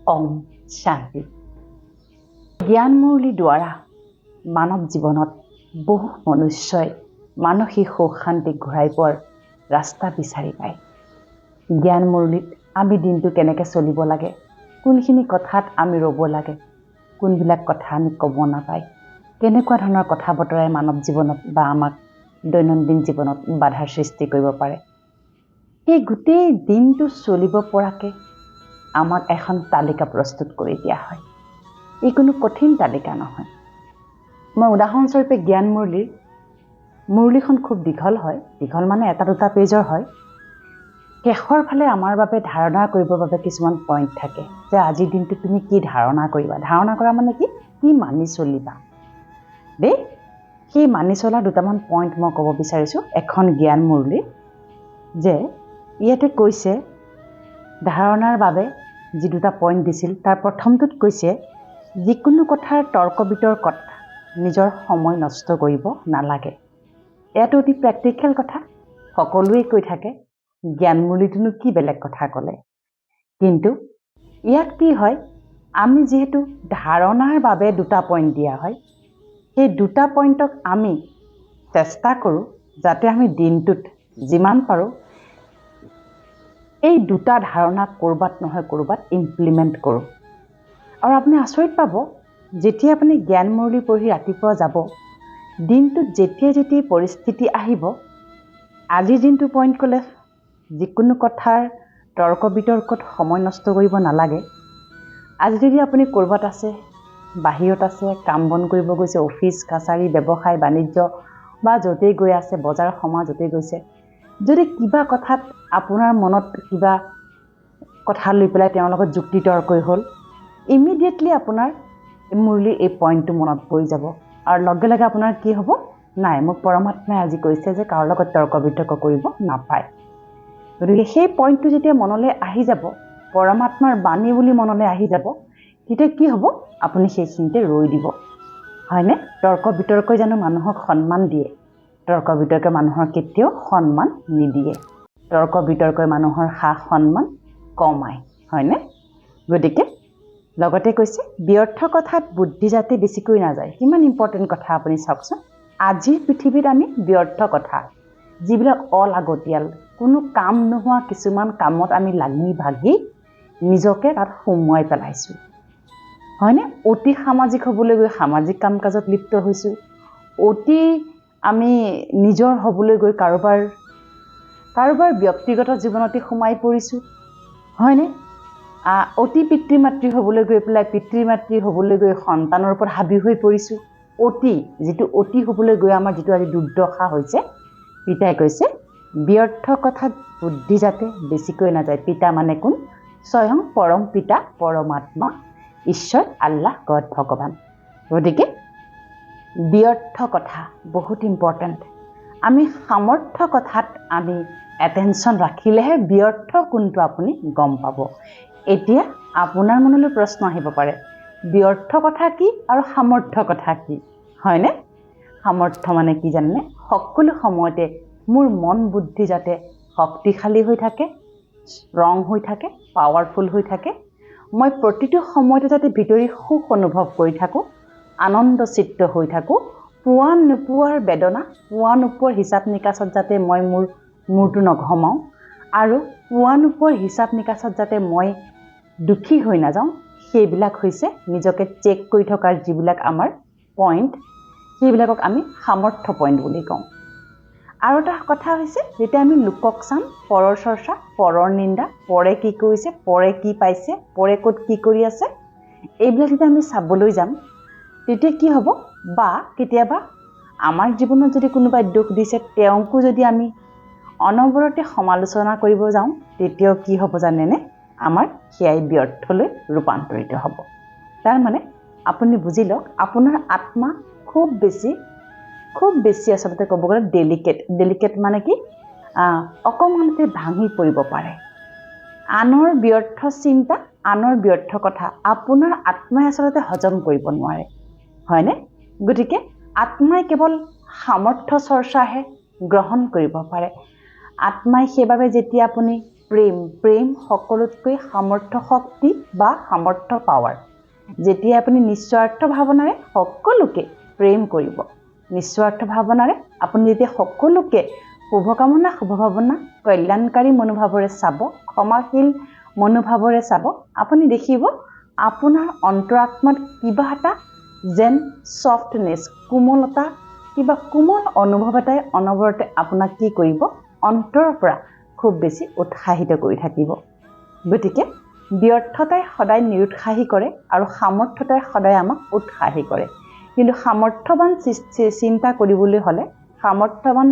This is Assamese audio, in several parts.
ওম শান্তি। জ্ঞানমূৰ্লি দ্বাৰা মানৱ জীৱনত বহু মনুষ্যই মানসিক সুখ শান্তি ঘূৰাই পোৱাৰ ৰাস্তা বিচাৰি পায়। জ্ঞানমূৰ্লিত আমি দিনটো কেনেকৈ চলিব লাগে, কোনখিনি কথাত আমি ৰ'ব লাগে, কোনবিলাক কথা আমি ক'ব নাপায়, কেনেকুৱা ধৰণৰ কথা বতৰাই মানৱ জীৱনত বা আমাক দৈনন্দিন জীৱনত বাধাৰ সৃষ্টি কৰিব পাৰে, সেই গোটেই দিনটো চলিব পৰাকৈ আমাক এখন তালিকা প্ৰস্তুত কৰি দিয়া হয়। ই কোনো কঠিন তালিকা নহয়। মই উদাহৰণস্বৰূপে মুৰলীখন খুব দীঘল হয়, দীঘল মানে এটা দুটা পেজৰ হয়। শেষৰ ফালে আমাৰ বাবে ধাৰণা কৰিবৰ বাবে কিছুমান পইণ্ট থাকে যে আজিৰ দিনটো তুমি কি ধাৰণা কৰিবা। ধাৰণা কৰা মানে কি মানি চলিবা দেই। সেই মানি চলা দুটামান পইণ্ট মই ক'ব বিচাৰিছোঁ এখন জ্ঞান মুৰলী। যে ইয়াতে কৈছে ধাৰণাৰ বাবে যি দুটা পইণ্ট দিছিল তাৰ প্ৰথমটোত কৈছে যিকোনো কথাৰ তৰ্ক বিতৰ্কত নিজৰ সময় নষ্ট কৰিব নালাগে। এয়াতো অতি প্ৰেক্টিকেল কথা, সকলোৱে কৈ থাকে। জ্ঞানমূৰ্লিটোনো কি বেলেগ কথা ক'লে, কিন্তু ইয়াত কি হয়, আমি যিহেতু ধাৰণাৰ বাবে দুটা পইণ্ট দিয়া হয়, সেই দুটা পইণ্টক আমি চেষ্টা কৰোঁ যাতে আমি দিনটোত যিমান পাৰোঁ এই দুটা ধাৰণা ক'ৰবাত নহয় ক'ৰবাত ইমপ্লিমেণ্ট কৰোঁ। আৰু আপুনি আচৰিত পাব, যেতিয়া আপুনি জ্ঞানমূৰ্লি পঢ়ি ৰাতিপুৱা যাব, দিনটোত যেতিয়া পৰিস্থিতি আহিব, আজিৰ দিনটো পইণ্ট ক'লে যিকোনো কথাৰ তৰ্ক বিতৰ্কত সময় নষ্ট কৰিব নালাগে। আজি যদি আপুনি ক'ৰবাত আছে, বাহিৰত আছে, কাম বন কৰিব গৈছে, অফিচ কাছাৰী ব্যৱসায় বাণিজ্য বা য'তেই গৈ আছে, বজাৰ সমাজ য'তেই গৈছে, যদি কিবা কথাত আপোনাৰ মনত কিবা কথা লৈ পেলাই তেওঁৰ লগত যুক্তি তৰ্কই হ'ল, ইমিডিয়েটলি আপোনাৰ মুৰলী এই পইণ্টটো মনত পৰি যাব আৰু লগে লগে আপোনাৰ কি হ'ব, নাই মোক পৰমাত্মাই আজি কৈছে যে কাৰো লগত তৰ্ক বিতৰ্ক কৰিব নাপায়। গতিকে সেই পইণ্টটো যেতিয়া মনলৈ আহি যাব, পৰমাত্মাৰ বাণী বুলি মনলৈ আহি যাব, তেতিয়া কি হ'ব, আপুনি সেইখিনিতে ৰৈ দিব। হয়নে? তৰ্ক বিতৰ্কই জানো মানুহক সন্মান দিয়ে? তৰ্ক বিতৰ্কই মানুহৰ কেতিয়াও সন্মান নিদিয়ে। তৰ্ক বিতৰ্কই মানুহৰ সা সন্মান কমায়। হয়নে? গতিকে লগতে কৈছে ব্যৰ্থ কথাত বুদ্ধি যাতে বেছিকৈ নাযায়। কিমান ইম্পৰ্টেণ্ট কথা আপুনি চাওকচোন। আজিৰ পৃথিৱীত আমি ব্যৰ্থ কথা, যিবিলাক অলাগতিয়াল, কোনো কাম নোহোৱা কিছুমান কামত আমি লাগি ভাগি নিজকে তাত সোমোৱাই পেলাইছোঁ। হয়নে? অতি সামাজিক হ'বলৈ গৈ সামাজিক কাম কাজত লিপ্ত হৈছোঁ। অতি আমি নিজৰ হ'বলৈ গৈ কাৰোবাৰ ব্যক্তিগত জীৱনতে সোমাই পৰিছোঁ। হয়নে? অতি পিতৃ মাতৃ হ'বলৈ গৈ পেলাই পিতৃ মাতৃ হ'বলৈ গৈ সন্তানৰ ওপৰত হাবি হৈ পৰিছোঁ। অতি হ'বলৈ গৈ আমাৰ যিটো আজি দুৰ্দশা হৈছে, পিতাই কৈছে ব্যৰ্থ কথাত বুদ্ধি যাতে বেছিকৈ নাযায়। পিতা মানে কোন? স্বয়ং পৰম পিতা পৰমাত্মা ঈশ্বৰ আল্লাহ গড ভগৱান। গতিকে ব্যৰ্থ কথা বহুত ইম্পৰ্টেণ্ট। আমি সামৰ্থ্য কথাত আমি এটেনশ্যন ৰাখিলেহে ব্যৰ্থ কোনটো আপুনি গম পাব। এতিয়া আপোনাৰ মনলৈ প্ৰশ্ন আহিব পাৰে, ব্যৰ্থ কথা কি আৰু সামৰ্থ্য কথা কি? হয়নে? সামৰ্থ্য মানে কি জানেনে? সকলো সময়তে মোৰ মন বুদ্ধি যাতে শক্তিশালী হৈ থাকে, ষ্ট্ৰং হৈ থাকে, পাৱাৰফুল হৈ থাকে। মই প্ৰতিটো সময়তে যাতে ভিতৰি সুখ অনুভৱ কৰি থাকোঁ, আনন্দ চিত্ত হৈ থাকোঁ, পোৱা নোপোৱাৰ বেদনা, পোৱা নোপোৱাৰ হিচাপ নিকাচত যাতে মই মোৰ মূৰটো নঘমাওঁ, আৰু পোৱা নোপোৱাৰ হিচাপ নিকাচত যাতে মই দুখী হৈ নাযাওঁ। সেইবিলাক হৈছে নিজকে চেক কৰি থকাৰ যিবিলাক আমাৰ পইণ্ট, সেইবিলাকক আমি সামৰ্থ্য পইণ্ট বুলি কওঁ। আৰু এটা কথা হৈছে, যেতিয়া আমি লোকক চাম, পৰৰ চৰ্চা, পৰৰ নিন্দা, পৰে কি কৰিছে, পৰে কি পাইছে, পৰে ক'ত কি কৰি আছে, এইবিলাক যেতিয়া আমি চাবলৈ যাম, তেতিয়া কি হ'ব, বা কেতিয়াবা আমাৰ জীৱনত যদি কোনোবাই দুখ দিছে তেওঁকো যদি আমি অনবৰতে সমালোচনা কৰিব যাওঁ, তেতিয়াও কি হ'ব জানেনে? আমাৰ সেয়াই ব্যৰ্থলৈ ৰূপান্তৰিত হ'ব। তাৰ মানে আপুনি বুজি লওক, আপোনাৰ আত্মা খুব বেছি আচলতে ক'ব গ'লে ডেলিকেট মানে কি, অকণমানতে ভাঙি পৰিব পাৰে। আনৰ ব্যৰ্থ চিন্তা, আনৰ ব্যৰ্থ কথা আপোনাৰ আত্মাই আচলতে হজম কৰিব নোৱাৰে। হয়নে? গতিকে আত্মাই কেৱল সামৰ্থ্য চৰ্চাহে গ্ৰহণ কৰিব পাৰে। আত্মাই সেইবাবে যেতিয়া আপুনি প্ৰেম সকলোতকৈ সামৰ্থ্য শক্তি বা সামৰ্থ্য পাৱাৰ। যেতিয়া আপুনি নিস্বাৰ্থ ভাৱনাৰে সকলোকে প্ৰেম কৰিব, নিস্বাৰ্থ ভাৱনাৰে আপুনি যেতিয়া সকলোকে শুভকামনা শুভভাৱনা কল্যাণকাৰী মনোভাৱেৰে চাব, ক্ষমাশীল মনোভাৱেৰে চাব, আপুনি দেখিব আপোনাৰ অন্তৰাত্মাত কিবা এটা যেন ছফ্টনেছ, কোমলতা, কিবা কোমল অনুভৱ এটাই অনবৰতে আপোনাক কি কৰিব, অন্তৰৰ পৰা খুব বেছি উৎসাহিত কৰি থাকিব। গতিকে ব্যৰ্থতাই সদায় নিৰুৎসাহী কৰে আৰু সামৰ্থ্যতাই সদায় আমাক উৎসাহী কৰে। কিন্তু সামৰ্থ্যৱান চিন্তা কৰিবলৈ হ'লে, সামৰ্থ্যৱান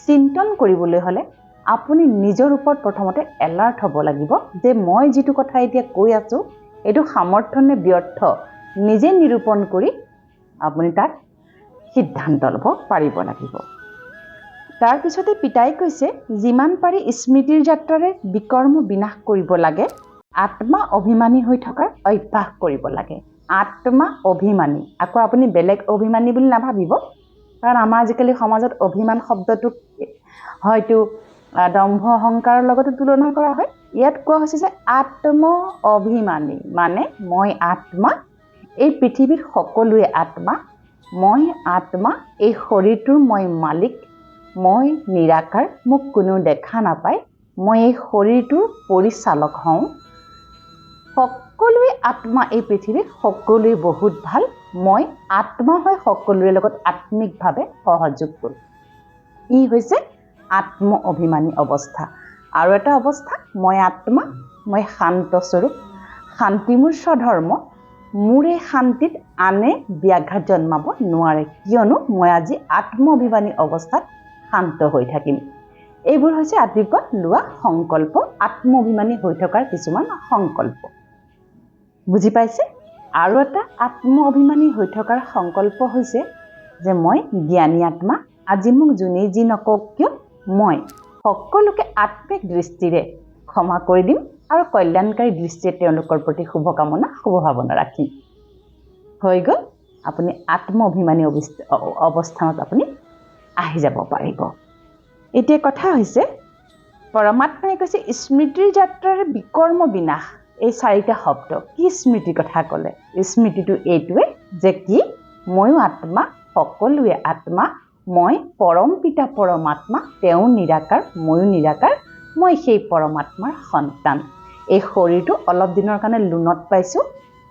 চিন্তন কৰিবলৈ হ'লে আপুনি নিজৰ ওপৰত প্ৰথমতে এলাৰ্ট হ'ব লাগিব যে মই যিটো কথা এতিয়া কৈ আছোঁ এইটো সামৰ্থ্য নে ব্যৰ্থ, নিজে নিৰূপণ কৰি আপুনি তাত সিদ্ধান্ত ল'ব পাৰিব লাগিব। তাৰপিছতে পিতাই কৈছে যিমান পাৰি স্মৃতিৰ যাত্ৰাৰে বিকৰ্ম বিনাশ কৰিব লাগে, আত্মা অভিমানী হৈ থকাৰ অভ্যাস কৰিব লাগে। আত্মা অভিমানী, আকৌ আপুনি বেলেগ অভিমানী বুলি নাভাবিব, কাৰণ আমাৰ আজিকালি সমাজত অভিমান শব্দটোক হয়তো দম্ভ অহংকাৰৰ লগতো তুলনা কৰা হয়। ইয়াত কোৱা হৈছে যে আত্ম অভিমানী মানে মই আত্মা, এই পৃথিৱীত সকলোৱে আত্মা, মই আত্মা, এই শৰীৰটোৰ মই মালিক, মই নিৰাকাৰ, মোক কোনেও দেখা নাপায়, মই এই শৰীৰটোৰ পৰিচালক হওঁ, সকলোৱে আত্মা এই পৃথিৱীত, সকলোৱে বহুত ভাল, মই আত্মা হৈ সকলোৰে লগত আত্মিকভাৱে সহযোগ কৰোঁ। ই হৈছে আত্ম অভিমানী অৱস্থা। আৰু এটা অৱস্থা মই আত্মা, মই শান্ত স্বৰূপ, শান্তি মোৰ স্বধৰ্ম, মোৰ এই শান্তিত আনে ব্যাঘাত জন্মাব নোৱাৰে, কিয়নো মই আজি আত্ম অভিমানী অৱস্থাত শান্ত হৈ থাকিম। এইবোৰ হৈছে ৰাতিপুৱা লোৱা সংকল্প, আত্ম অভিমানী হৈ থকাৰ কিছুমান সংকল্প। বুজি পাইছে? আৰু এটা আত্ম অভিমানী হৈ থকাৰ সংকল্প হৈছে যে মই জ্ঞানী আত্মা, আজি মোক যোনেই যি নকওক কিয় মই সকলোকে আত্মিক দৃষ্টিৰে ক্ষমা কৰি দিম আৰু কল্যাণকাৰী দৃষ্টিৰে তেওঁলোকৰ প্ৰতি শুভকামনা শুভভাৱনা ৰাখিম। হৈ গ'ল, আপুনি আত্ম অভিমানী অৱস্থানত আপুনি আহি যাব পাৰিব। এতিয়া কথা হৈছে পৰমাত্মাই কৈছে স্মৃতিৰ যাত্ৰাৰে বিকৰ্ম বিনাশ, এই 4টা শব্দ কি স্মৃতিৰ কথা ক'লে? স্মৃতিটো এইটোৱে যে কি ময়ো আত্মা, সকলোৱে আত্মা, মই পৰম পিতা পৰমাত্মা, তেওঁ নিৰাকাৰ, ময়ো নিৰাকাৰ, মই সেই পৰমাত্মাৰ সন্তান। এই শৰীৰটো অলপ দিনৰ কাৰণে লোনত পাইছোঁ,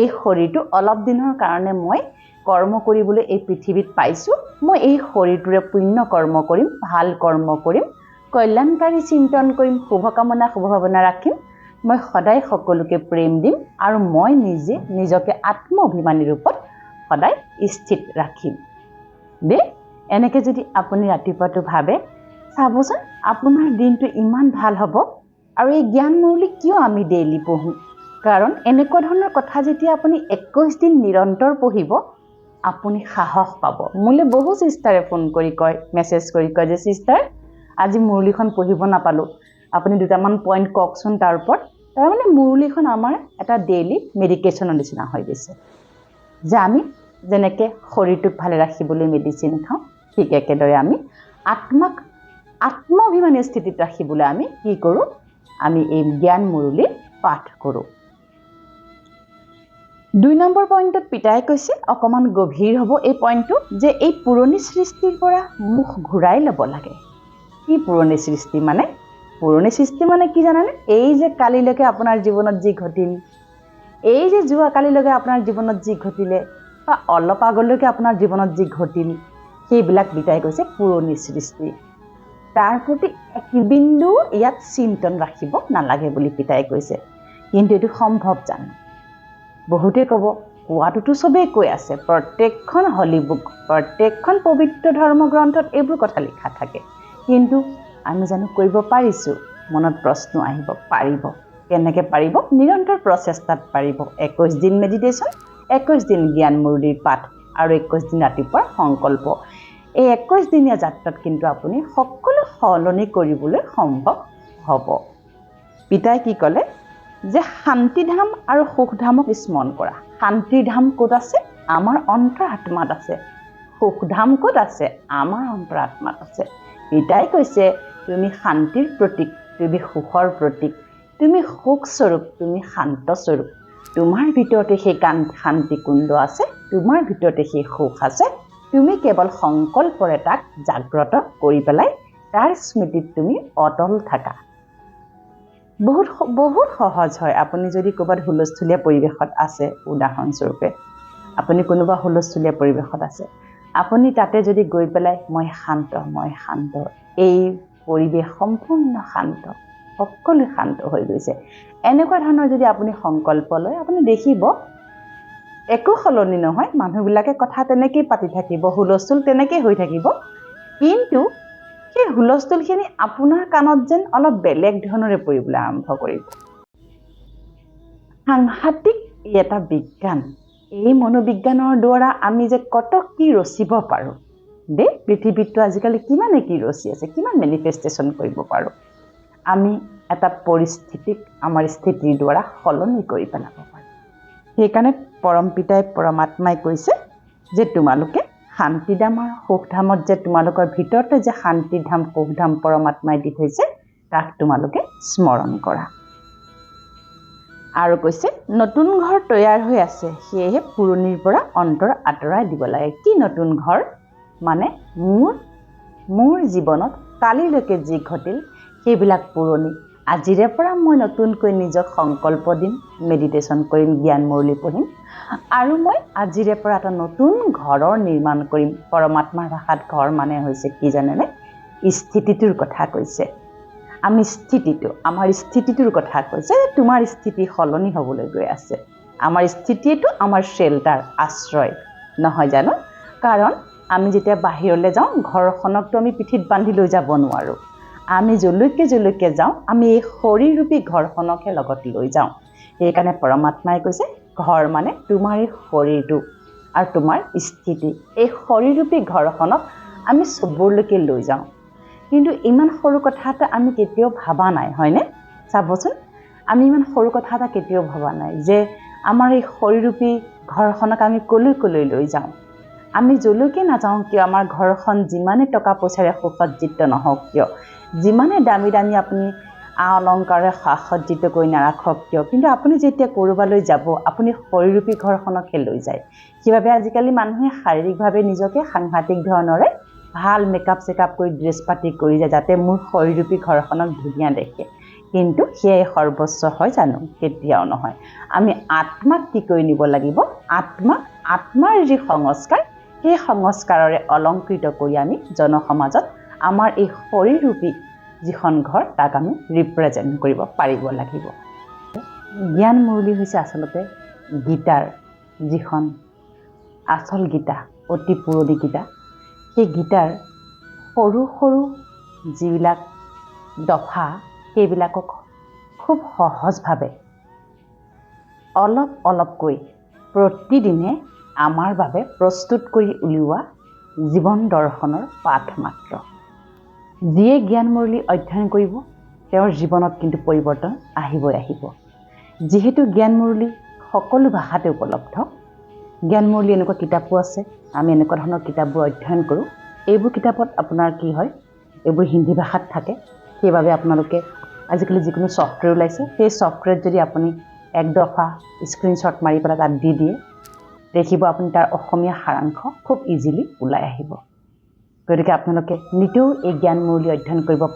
এই শৰীৰটো অলপ দিনৰ কাৰণে মই কৰ্ম কৰিবলৈ এই পৃথিৱীত পাইছোঁ, মই এই শৰীৰটোৰে পুণ্য কৰ্ম কৰিম, ভাল কৰ্ম কৰিম, কল্যাণকাৰী চিন্তন কৰিম, শুভকামনা শুভভাৱনা ৰাখিম, মই সদায় সকলোকে প্ৰেম দিম আৰু মই নিজকে আত্ম অভিমানী ৰূপত সদায় স্থিত ৰাখিম দেই। এনেকৈ যদি আপুনি ৰাতিপুৱাটো ভাবে, চাবচোন আপোনাৰ দিনটো ইমান ভাল হ'ব। আৰু এই জ্ঞান মুৰলি কিয় আমি ডেইলি পঢ়োঁ? কাৰণ এনেকুৱা ধৰণৰ কথা যেতিয়া আপুনি 21 দিন নিৰন্তৰ পঢ়িব, আপুনি সাহস পাব। মোলৈ বহু চিষ্টাৰে ফোন কৰি কয়, মেছেজ কৰি কয় যে চিষ্টাৰ আজি মুৰলিখন পঢ়িব নাপালোঁ, আপুনি 2টামান পইণ্ট কওকচোন তাৰ ওপৰত। তাৰমানে মুৰলিখন আমাৰ এটা ডেইলি মেডিকেশ্যনৰ নিচিনা হৈ গৈছে, যে আমি যেনেকৈ শৰীৰটোক ভালে ৰাখিবলৈ মেডিচিন খাওঁ, ঠিক একেদৰে আমি আত্মাক আত্ম অভিমানী স্থিতিত ৰাখিবলৈ আমি কি কৰোঁ? আমি এই জ্ঞান মুৰলি পাঠ কৰোঁ। 2 নম্বৰ পইণ্টত পিতাই কৈছে, অকণমান গভীৰ হ'ব এই পইণ্টটো, যে এই পুৰণি সৃষ্টিৰ পৰা মুখ ঘূৰাই ল'ব লাগে। কি পুৰণি সৃষ্টি মানে? পুৰণি সৃষ্টি মানে কি জানানে? এই যে কালিলৈকে আপোনাৰ জীৱনত যি ঘটিল, এই যে যোৱা কালিলৈকে আপোনাৰ জীৱনত যি ঘটিলে, বা অলপ আগলৈকে আপোনাৰ জীৱনত যি ঘটিল, সেইবিলাক পিতাই কৈছে পুৰণি সৃষ্টি। তাৰ প্ৰতি এক বিন্দু ইয়াত চিন্তন ৰাখিব নালাগে বুলি পিতাই কৈছে। কিন্তু এইটো সম্ভৱ জানো? বহুতে ক'ব, কোৱাটোতো চবেই কৈ আছে, প্ৰত্যেকখন হলিবুক, প্ৰত্যেকখন পবিত্ৰ ধৰ্মগ্ৰন্থত এইবোৰ কথা লিখা থাকে, কিন্তু আমি জানো কৰিব পাৰিছোঁ? মনত প্ৰশ্ন আহিব, পাৰিব কেনেকৈ পাৰিব? নিৰন্তৰ প্ৰচেষ্টাত পাৰিব। 21 দিন মেডিটেশ্যন, 21 দিন জ্ঞান মুৰলিৰ পাঠ আৰু 21 দিন ৰাতিপুৱাৰ সংকল্প। এই 21 দিনীয়া যাত্ৰাত কিন্তু আপুনি সকলো সলনি কৰিবলৈ সম্ভৱ হ'ব। পিতাই কি ক'লে? যে শান্তিধাম আৰু সুখধামক স্মৰণ কৰা। শান্তিৰ ধাম ক'ত আছে? আমাৰ অন্তৰাত্মাত আছে। সুখধাম ক'ত আছে? আমাৰ অন্তৰাত্মাত আছে। পিতাই কৈছে তুমি শান্তিৰ প্ৰতীক, তুমি সুখৰ প্ৰতীক, তুমি সুখস্বৰূপ, তুমি শান্তস্বৰূপ। তোমাৰ ভিতৰতে সেই শান্তিকুণ্ড আছে, তোমাৰ ভিতৰতে সেই সুখ আছে। তুমি কেৱল সংকল্পৰে তাক জাগ্ৰত কৰি পেলাই তাৰ স্মৃতিত তুমি অটল থাকা। বহুত বহুত সহজ হয়। আপুনি যদি ক'ৰবাত হুলস্থুলীয়া পৰিৱেশত আছে, উদাহৰণস্বৰূপে আপুনি কোনোবা হুলস্থুলীয়া পৰিৱেশত আছে, আপুনি তাতে যদি গৈ পেলাই মই শান্ত, এই পৰিৱেশ সম্পূৰ্ণ শান্ত, সকলো শান্ত হৈ গৈছে, এনেকুৱা ধৰণৰ যদি আপুনি সংকল্প লয়, আপুনি দেখিব একো সলনি নহয়। মানুহবিলাকে কথা তেনেকেই পাতি থাকিব, হুলস্থুল তেনেকেই হৈ থাকিব, কিন্তু সেই হুলস্থুলখিনি আপোনাৰ কাণত যেন অলপ বেলেগ ধৰণৰে পৰিবলৈ আৰম্ভ কৰিব। সাংঘাতিক এটা বিজ্ঞান। এই মনোবিজ্ঞানৰ দ্বাৰা আমি যে কত কি ৰচিব পাৰোঁ দেই। পৃথিৱীতটো আজিকালি কিমানে কি ৰচি আছে, কিমান মেনিফেষ্টেশ্যন কৰিব পাৰোঁ। আমি এটা পৰিস্থিতিক আমাৰ স্থিতিৰ দ্বাৰা সলনি কৰি পেলাব পাৰোঁ। সেইকাৰণে পৰম পিতাই পৰমাত্মাই কৈছে যে তোমালোকে শান্তিধাম আৰু সুখধামত যে তোমালোকৰ ভিতৰতে যে শান্তিধাম সুখধাম পৰমাত্মাই দি থৈছে, তাক তোমালোকে স্মৰণ কৰা। আৰু কৈছে নতুন ঘৰ তৈয়াৰ হৈ আছে, সেয়েহে পুৰণিৰ পৰা অন্তৰ আঁতৰাই দিব লাগে। কি নতুন ঘৰ? মানে মোৰ জীৱনত কালিলৈকে যি ঘটিল সেইবিলাক পুৰণি। আজিৰে পৰা মই নতুনকৈ নিজক সংকল্প দিম, মেডিটেশ্যন কৰিম, জ্ঞান মুৰলি পঢ়িম, আৰু মই আজিৰে পৰা এটা নতুন ঘৰৰ নিৰ্মাণ কৰিম। পৰমাত্মাৰ ভাষাত ঘৰ মানে হৈছে কি জানেনে? স্থিতিটোৰ কথা কৈছে। আমাৰ স্থিতিটোৰ কথা কৈছে। তোমাৰ স্থিতি সলনি হ'বলৈ গৈ আছে। আমাৰ স্থিতিটো আমাৰ শেল্টাৰ, আশ্ৰয় নহয় জানো? কাৰণ আমি যেতিয়া বাহিৰলৈ যাওঁ, ঘৰখনকতো আমি পিঠিত বান্ধি লৈ যাব নোৱাৰোঁ। আমি জলৈকে যাওঁ, আমি এই শৰীৰৰূপী ঘৰখনকহে লগত লৈ যাওঁ। সেইকাৰণে পৰমাত্মাই কৈছে ঘৰ মানে তোমাৰ এই শৰীৰটো আৰু তোমাৰ স্থিতি। এই শৰীৰৰূপী ঘৰখনক আমি চবলৈকে লৈ যাওঁ। কিন্তু ইমান সৰু কথা এটা আমি কেতিয়াও ভাবা নাই, হয়নে? চাবচোন, আমি ইমান সৰু কথা এটা কেতিয়াও ভবা নাই যে আমাৰ এই শৰীৰৰূপী ঘৰখনক আমি কলৈ লৈ যাওঁ। আমি জলৈকে নাযাওঁ কিয়, আমাৰ ঘৰখন যিমানে টকা পইচাৰে সুসজ্জিত নহওক কিয়, যিমানে দামী আপুনি অলংকাৰে সাসজ্জিত কৰি নাৰাখক কিয়, কিন্তু আপুনি যেতিয়া ক'ৰবালৈ যাব, আপুনি শৰীৰৰূপী ঘৰখনকহে লৈ যায়। সেইবাবে আজিকালি মানুহে শাৰীৰিকভাৱে নিজকে সাংঘাতিক ধৰণৰে ভাল মেকআপ চেকআপ কৰি ড্ৰেছ পাতি কৰি যায়, যাতে মোৰ শৰীৰৰূপী ঘৰখনক ধুনীয়া দেখে। কিন্তু সেয়াই সৰ্বস্ব হয় জানো? কেতিয়াও নহয়। আমি আত্মাক কি কৰি নিব লাগিব? আত্মাৰ যি সংস্কাৰ, সেই সংস্কাৰৰে অলংকৃত কৰি আমি জনসমাজত আমাৰ এই শৰীৰৰূপী যিখন ঘৰ, তাক আমি ৰিপ্ৰেজেণ্ট কৰিব পাৰিব লাগিব। জ্ঞান মুৰলি হৈছে আচলতে গীতাৰ যিখন আচল গীতা, অতি পুৰণি গীতা। সেই গীতাৰ সৰু সৰু যিবিলাক দফা, সেইবিলাকক খুব সহজভাৱে অলপকৈ প্ৰতিদিনে আমাৰ বাবে প্ৰস্তুত কৰি উলিওৱা জীৱন দৰ্শনৰ পাঠ মাত্ৰ। যিয়ে জ্ঞান মুৰলি অধ্যয়ন কৰিব, তেওঁৰ জীৱনত কিন্তু পৰিৱৰ্তন আহিব। যিহেতু জ্ঞান মুৰলি সকলো ভাষাতে উপলব্ধ, জ্ঞান মুৰলি এনেকুৱা কিতাপো আছে, আমি এনেকুৱা ধৰণৰ কিতাপবোৰ অধ্যয়ন কৰোঁ। এইবোৰ কিতাপত আপোনাৰ কি হয়, এইবোৰ হিন্দী ভাষাত থাকে। সেইবাবে আপোনালোকে আজিকালি যিকোনো ছফ্টৱেৰ ওলাইছে, সেই ছফ্টৱেৰত যদি আপুনি এক দফা স্ক্ৰীনশ্বট মাৰি পেলাই তাত দি দিয়ে, দেখিব আপুনি তাৰ অসমীয়া সাৰাংশ খুব ইজিলি ওলাই আহিব। গতিকে আপোনালোকে নিতেও এই জ্ঞান মুৰলি অধ্যয়ন কৰিব পাৰে।